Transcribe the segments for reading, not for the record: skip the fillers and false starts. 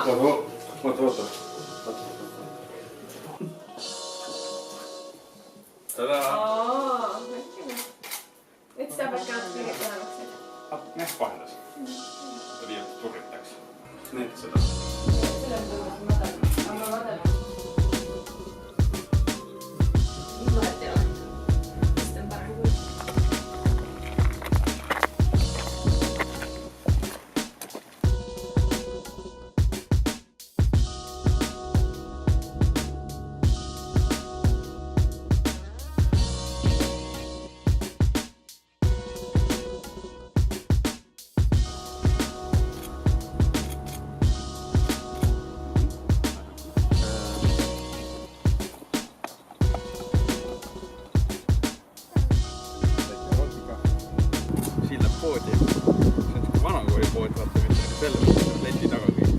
Oota. Tadaa! Nyt sitä vaikka näyttää paremmaksi. Vahendas. Tuli joku turrittaks. Nyt seda. Sillä on matala. Anna matala. Nyt vahet ei ole. Sitten paremmin. Poodi. See on vanakooli pood, vaata mitte selle leti taga kõik.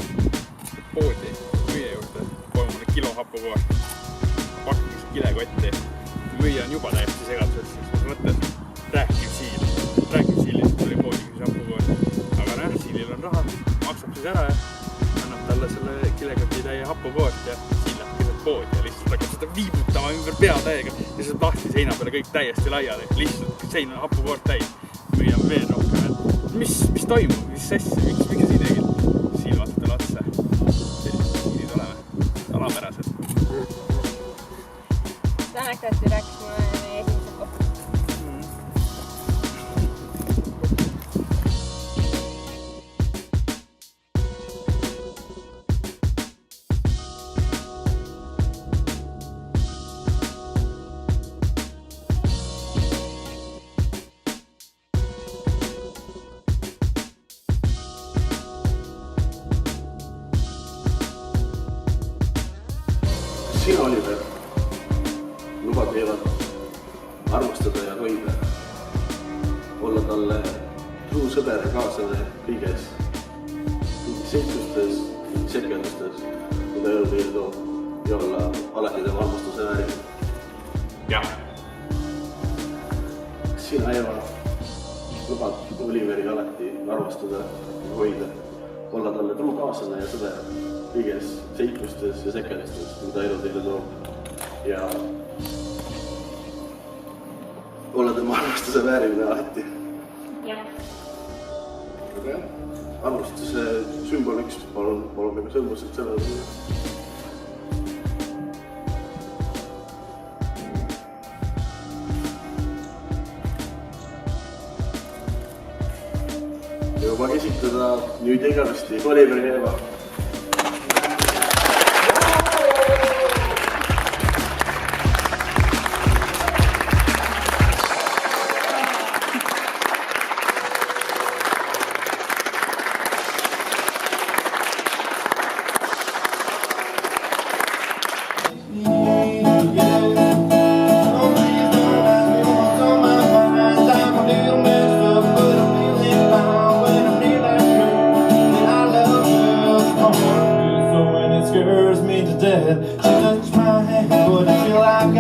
Poodi, müüa juurde, pool mulle kilo happukoor. Pakkiks kilekotti. Müüa on juba täiesti segaduses, siis mõttes rääkiv siil tuli poodi, kui see happukoor. Aga siilil on raha, maksab siis ära ja annab talle selle kilekoti täie happukoort ja siil läheb keset poodi ja lihtsalt hakkab seda viibutama ümber pea täiega ja see lahti seina peale kõik täiesti laiali. Lihtsalt sein on happukoort täis. Müüame veel rohkem, et mis toimub, mis sessi, miks siin tegid? Silmad talle otsa. Sellised siilid oleme, alamärased. Seda anekdooti rääkis mulle meie esimesed kohtud. Sina, Oliver, lubad Eevat armastada ja hoida, olla talle truu sõber ja kaaslane kõiges, seiklustes, sekendustes, kui ta elu teile toob ja olla alati tema armastuse vääriline. Jah. Sina, Eeva, lubad Oliveri alati armastada ja hoida, olla talle truu kaaslane ja sõber kõiges seiklustes ja sekendustes, kui ta elu teile toob ja olla tema armastuse vääriline alati. Jah. Aga jah, armastuse sümboliks palun väga sõlmused sellele. Ja ma esitada nüüd igavesti Oliver ja Eeva. Scares me to death. She touched my hand, but I feel like I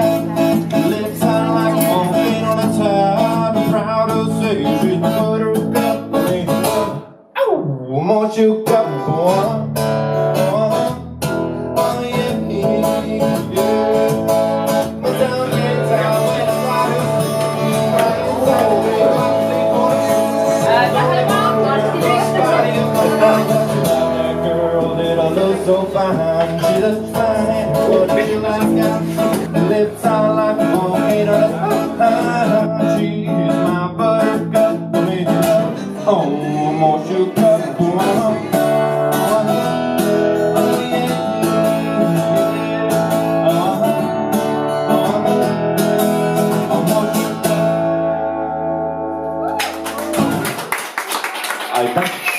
got lips sound like a monkey on a top. I'm proud to say she's my buttercup. Oh, won't you come on? Oh, yeah. Down here, down when I'm that girl that I love so fine. She looks fine, but I feel like I lips are like a volcano. She's my buttercup, oh, won't you come on? Aitäh!